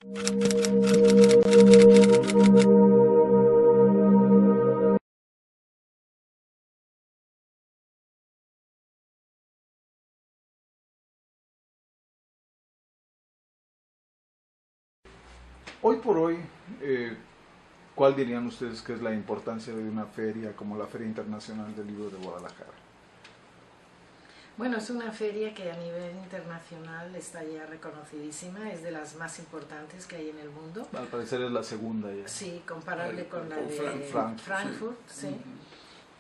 Hoy por hoy, ¿cuál dirían ustedes que es la importancia de una feria como la Feria Internacional del Libro de Guadalajara? Bueno, es una feria que a nivel internacional está ya reconocidísima, es de las más importantes que hay en el mundo. Al parecer es la segunda ya. Sí, comparable con la de Frankfurt, sí.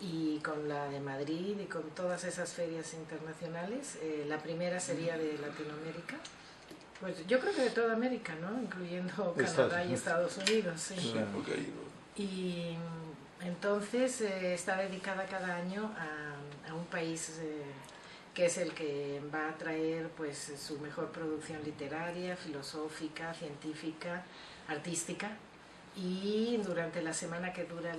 Y con la de Madrid y con todas esas ferias internacionales. La primera sería de Latinoamérica. Pues yo creo que de toda América, ¿no? Incluyendo Canadá y Estados Unidos. Sí. Sí, porque ahí no. Y entonces está dedicada cada año a un país que es el que va a traer pues su mejor producción literaria, filosófica, científica, artística. Y durante la semana que dura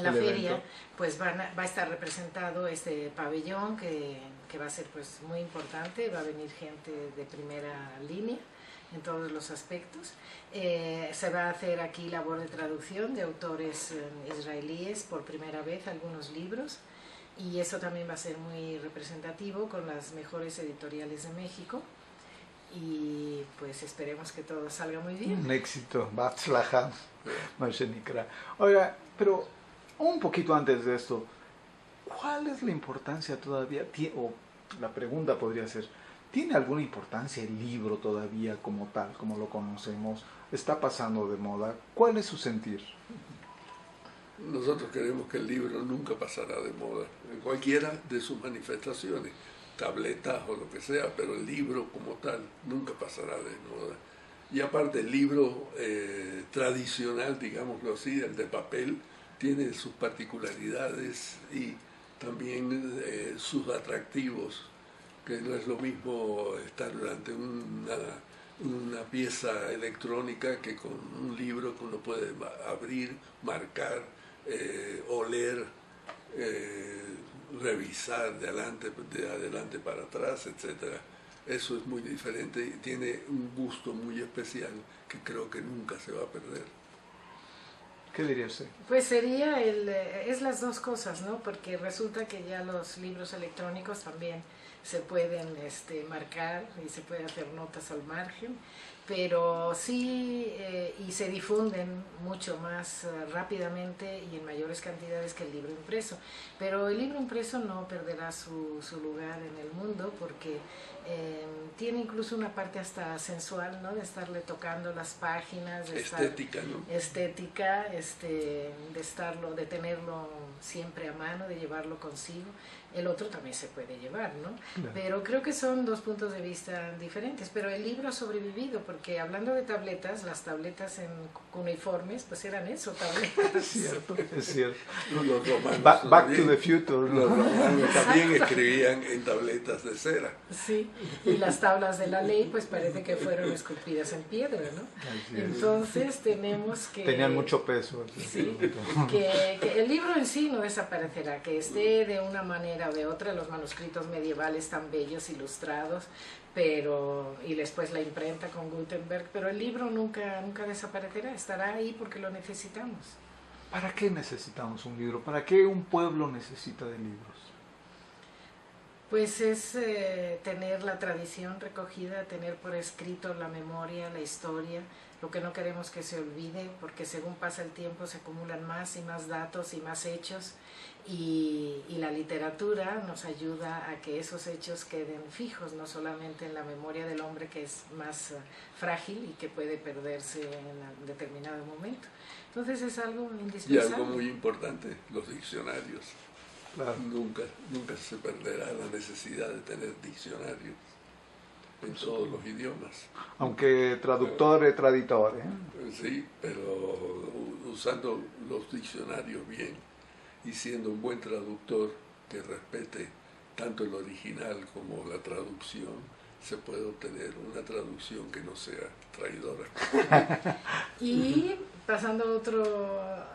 la feria, pues va a estar representado este pabellón que va a ser pues muy importante, va a venir gente de primera línea en todos los aspectos. Se va a hacer aquí labor de traducción de autores israelíes por primera vez, algunos libros, y eso también va a ser muy representativo con las mejores editoriales de México. Y pues esperemos que todo salga muy bien. Un éxito, Batzlaha, Mashenikra. Oiga, pero un poquito antes de esto, ¿cuál es la importancia todavía? O la pregunta podría ser, ¿tiene alguna importancia el libro todavía como tal, como lo conocemos? ¿Está pasando de moda? ¿Cuál es su sentir? Nosotros creemos que el libro nunca pasará de moda, en cualquiera de sus manifestaciones, tabletas o lo que sea, pero el libro como tal nunca pasará de moda. Y aparte el libro tradicional, digámoslo así, el de papel, tiene sus particularidades y también sus atractivos, que no es lo mismo estar ante una pieza electrónica que con un libro que uno puede abrir, marcar, oler, revisar de adelante para atrás, etc. Eso es muy diferente y tiene un gusto muy especial que creo que nunca se va a perder. ¿Qué diría usted? Pues sería es las dos cosas, ¿no? Porque resulta que ya los libros electrónicos también se pueden marcar y se puede hacer notas al margen, pero sí, y se difunden mucho más rápidamente y en mayores cantidades que el libro impreso. Pero el libro impreso no perderá su lugar en el mundo porque tiene incluso una parte hasta sensual, ¿no? De estarle tocando las páginas, de estética, ¿no? Estética, de tenerlo siempre a mano, de llevarlo consigo. El otro también se puede llevar, ¿no? Claro. Pero creo que son dos puntos de vista diferentes. Pero el libro ha sobrevivido, porque hablando de tabletas, las tabletas en cuneiformes, pues eran eso, tabletas. Es cierto, es cierto. Los romanos Back to the future, ¿no? Los romanos también escribían en tabletas de cera. Sí, y las tablas de la ley, pues parece que fueron esculpidas en piedra, ¿no? Entonces tenemos que... Tenían mucho peso. Sí, que el libro en sí no desaparecerá, que esté de una manera o de otra, los manuscritos medievales tan bellos, ilustrados, y después la imprenta con Gutenberg, pero el libro nunca desaparecerá, estará ahí porque lo necesitamos. ¿Para qué necesitamos un libro? ¿Para qué un pueblo necesita de libros? Pues es tener la tradición recogida, tener por escrito la memoria, la historia, lo que no queremos que se olvide, porque según pasa el tiempo se acumulan más y más datos y más hechos, y la literatura nos ayuda a que esos hechos queden fijos, no solamente en la memoria del hombre, que es más frágil y que puede perderse en determinado momento. Entonces es algo indispensable. Y algo muy importante, los diccionarios. Claro. Nunca se perderá la necesidad de tener diccionarios en todos los idiomas. Aunque traductor traditore. Sí, pero usando los diccionarios bien y siendo un buen traductor que respete tanto el original como la traducción, se puede obtener una traducción que no sea traidora. Y pasando a otra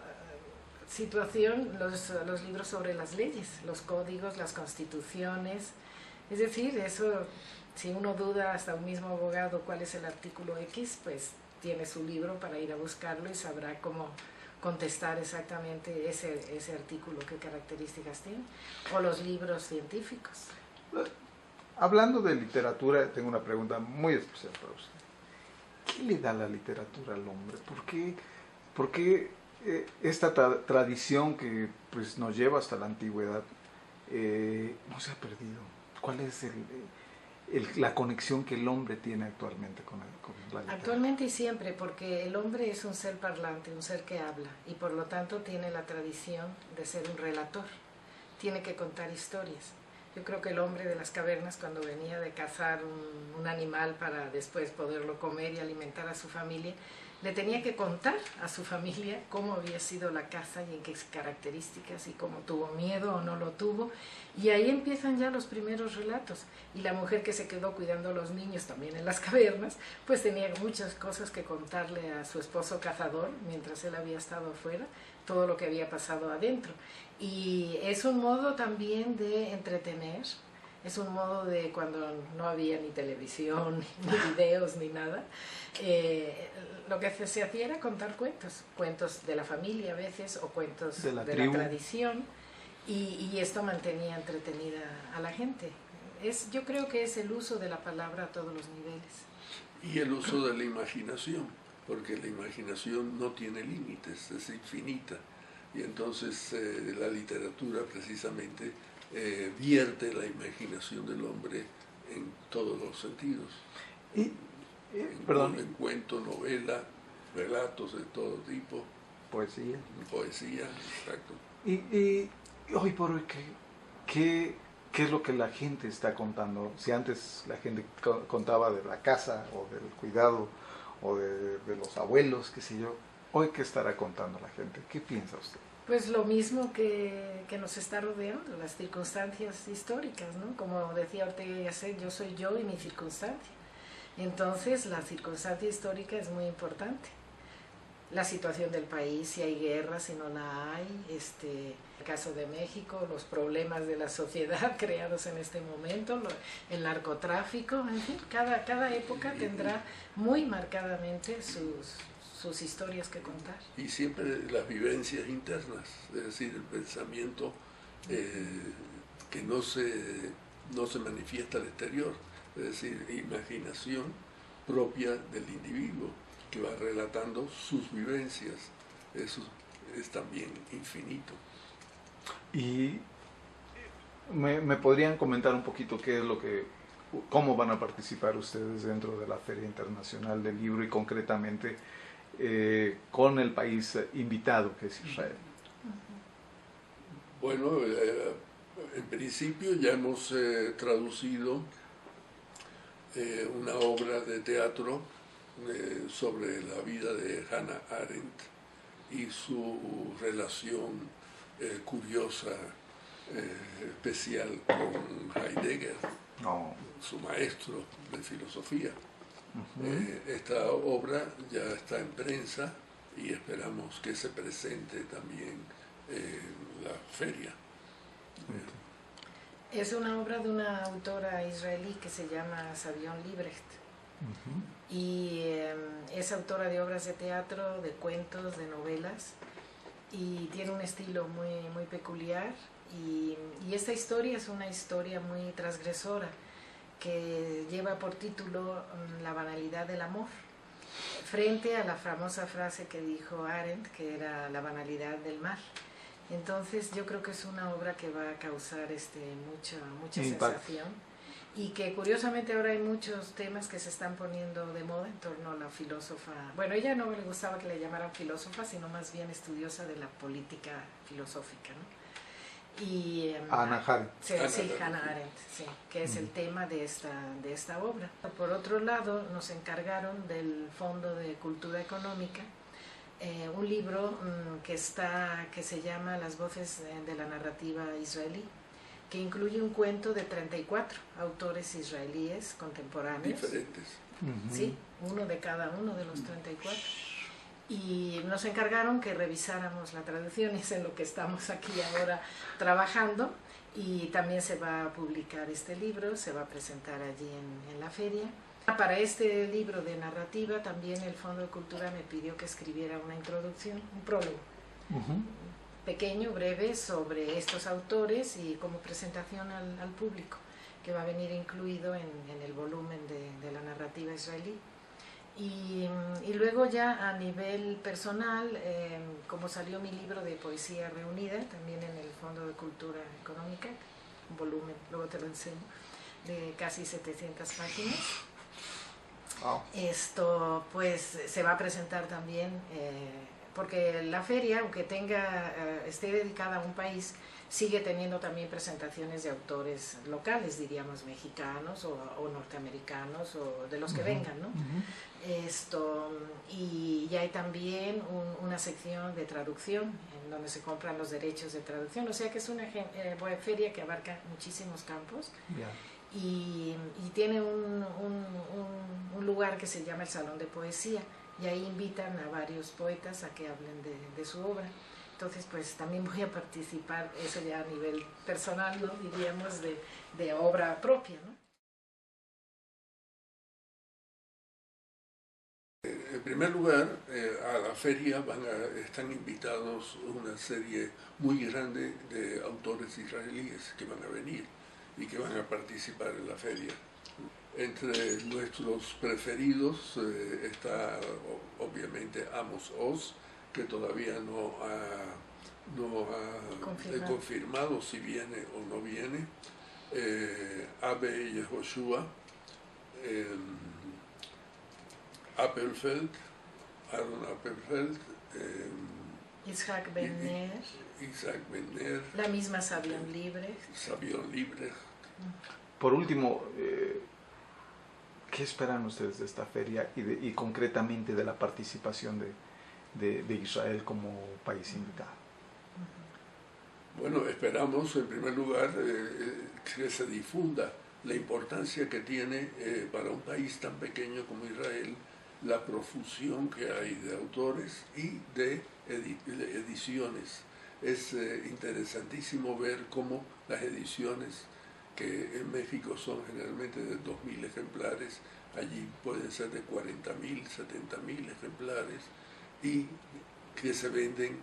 situación, los libros sobre las leyes, los códigos, las constituciones, es decir, eso Si uno duda, hasta un mismo abogado, cuál es el artículo X, pues tiene su libro para ir a buscarlo y sabrá cómo contestar exactamente ese artículo, qué características tiene, o los libros científicos. Hablando de literatura, tengo una pregunta muy especial para usted. ¿Qué le da la literatura al hombre? ¿Por qué esta tradición que pues, nos lleva hasta la antigüedad no se ha perdido? ¿Cuál es la conexión que el hombre tiene actualmente con la literatura? Actualmente y siempre, porque el hombre es un ser parlante, un ser que habla, y por lo tanto tiene la tradición de ser un relator, tiene que contar historias. Yo creo que el hombre de las cavernas, cuando venía de cazar un animal para después poderlo comer y alimentar a su familia, le tenía que contar a su familia cómo había sido la caza y en qué características y cómo tuvo miedo o no lo tuvo. Y ahí empiezan ya los primeros relatos. Y la mujer que se quedó cuidando a los niños también en las cavernas, pues tenía muchas cosas que contarle a su esposo cazador mientras él había estado afuera, todo lo que había pasado adentro. Y es un modo también de entretener, es un modo de cuando no había ni televisión, ni videos, ni nada. Lo que se hacía era contar cuentos de la familia a veces, o cuentos de la tradición, y esto mantenía entretenida a la gente. Yo creo que es el uso de la palabra a todos los niveles. Y el uso de la imaginación, porque la imaginación no tiene límites, es infinita. Y entonces la literatura precisamente vierte la imaginación del hombre en todos los sentidos. En cuento, novela, relatos de todo tipo. Poesía. Poesía, exacto. Y hoy por hoy, ¿qué es lo que la gente está contando? Si antes la gente contaba de la casa o del cuidado o de los abuelos, qué sé yo, hoy ¿qué estará contando la gente? ¿Qué piensa usted? Pues lo mismo que nos está rodeando, las circunstancias históricas, ¿no? Como decía Ortega y Gasset, yo soy yo y mi circunstancia. Entonces la circunstancia histórica es muy importante. La situación del país, si hay guerra, si no la hay, el caso de México, los problemas de la sociedad creados en este momento, el narcotráfico, en fin, cada época tendrá muy marcadamente sus historias que contar. Y siempre las vivencias internas, es decir, el pensamiento que no se manifiesta al exterior, es decir, imaginación propia del individuo que va relatando sus vivencias. Eso es también infinito. Y me podrían comentar un poquito cómo van a participar ustedes dentro de la Feria Internacional del Libro y concretamente con el país invitado que es Israel. Bueno, en principio ya hemos traducido una obra de teatro sobre la vida de Hannah Arendt y su relación curiosa, especial con Heidegger, su maestro de filosofía. Esta obra ya está en prensa y esperamos que se presente también en la feria. Es una obra de una autora israelí que se llama Savion Librecht. Y es autora de obras de teatro, de cuentos, de novelas, y tiene un estilo muy, muy peculiar. Y esta historia es una historia muy transgresora, que lleva por título La banalidad del amor, frente a la famosa frase que dijo Arendt, que era la banalidad del mal. Entonces yo creo que es una obra que va a causar mucha sensación, y que curiosamente ahora hay muchos temas que se están poniendo de moda en torno a la filósofa. Bueno, ella no le gustaba que le llamaran filósofa, sino más bien estudiosa de la política filosófica, ¿no? Y Hannah Arendt. Sí, Hannah Arendt, sí, que es el tema de esta obra. Por otro lado, nos encargaron del Fondo de Cultura Económica un libro que se llama Las voces de la narrativa israelí, que incluye un cuento de 34 autores israelíes contemporáneos. Diferentes. Sí, uno de cada uno de los 34. y nos encargaron que revisáramos la traducción, y es en lo que estamos aquí ahora trabajando, y también se va a publicar este libro, se va a presentar allí en la feria. Para este libro de narrativa también el Fondo de Cultura me pidió que escribiera una introducción, un prólogo pequeño, breve, sobre estos autores y como presentación al público, que va a venir incluido en el volumen de la narrativa israelí. Y luego ya a nivel personal, como salió mi libro de poesía reunida, también en el Fondo de Cultura Económica, un volumen, luego te lo enseño, de casi 700 páginas. Wow. Esto pues se va a presentar también, porque la feria, aunque esté dedicada a un país, sigue teniendo también presentaciones de autores locales, diríamos mexicanos o norteamericanos o de los que vengan, ¿no? Y hay también una sección de traducción en donde se compran los derechos de traducción, o sea que es una feria que abarca muchísimos campos. Yeah. Y tiene un lugar que se llama el Salón de Poesía, y ahí invitan a varios poetas a que hablen de su obra. Entonces pues también voy a participar, eso ya a nivel personal, ¿no? Diríamos de obra propia, ¿no? En primer lugar, a la feria están invitados una serie muy grande de autores israelíes que van a venir y que van a participar en la feria. Entre nuestros preferidos está obviamente Amos Oz, que todavía no ha confirmado si viene o no viene, Abe Yehoshua, Appelfeld, Aaron Appelfeld, Isaac Ben-Ner, la misma Savion Liebrecht. Por último, ¿qué esperan ustedes de esta feria y concretamente de la participación de Israel como país invitado? Bueno, esperamos en primer lugar que se difunda la importancia que tiene para un país tan pequeño como Israel la profusión que hay de autores y de ediciones. Es interesantísimo ver cómo las ediciones, que en México son generalmente de 2.000 ejemplares, allí pueden ser de 40.000, 70.000 ejemplares, y que se venden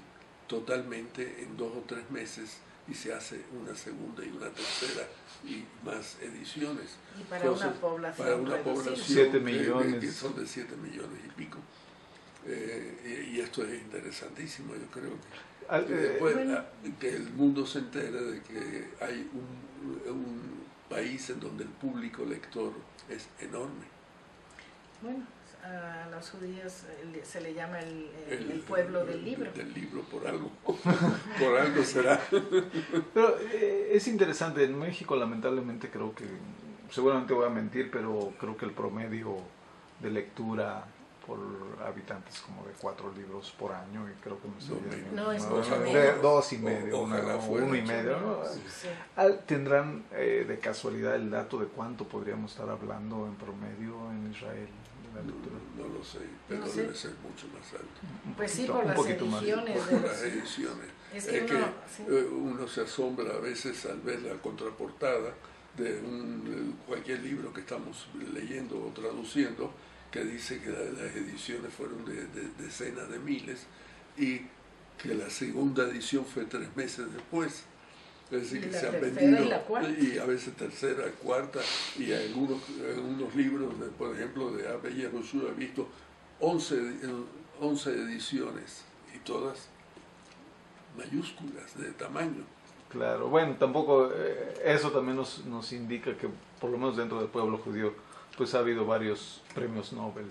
totalmente en 2 o 3 meses, y se hace una segunda y una tercera y más ediciones. Y para una población 7 millones. Que son de 7 millones y pico. Y esto es interesantísimo, yo creo que después que el mundo se entere de que hay un país en donde el público lector es enorme. Bueno, a los judíos se le llama el pueblo del libro. Del libro, por algo. Por algo será. Pero es interesante, en México lamentablemente creo que, seguramente voy a mentir, pero creo que el promedio de lectura por habitantes como de 4 libros por año, y creo que no es mucho menos. 2 y medio, ojalá 1 y medio, ¿no? Sí. ¿Tendrán de casualidad el dato de cuánto podríamos estar hablando en promedio en Israel de la lectura? No lo sé, pero debe ser mucho más alto. Pues sí, por las ediciones. Por las ediciones. Es que uno se asombra a veces al ver la contraportada de cualquier libro que estamos leyendo o traduciendo, que dice que las ediciones fueron de decenas de miles y que la segunda edición fue 3 meses después. Es decir, que se han vendido, y a veces tercera, cuarta, y algunos libros, por ejemplo, de Abe Yehoshua, he visto 11 ediciones, y todas mayúsculas de tamaño. Claro, bueno, tampoco eso también nos indica que por lo menos dentro del pueblo judío pues ha habido varios premios Nobel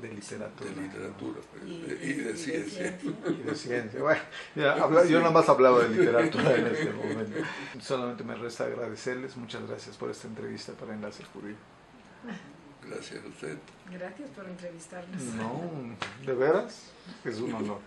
de literatura. De literatura, y de ciencia. Y de ciencia. Bueno, yo nada más hablaba de literatura en este momento. Solamente me resta agradecerles. Muchas gracias por esta entrevista para Enlace Judío. Gracias a usted. Gracias por entrevistarnos. No, de veras, es un honor.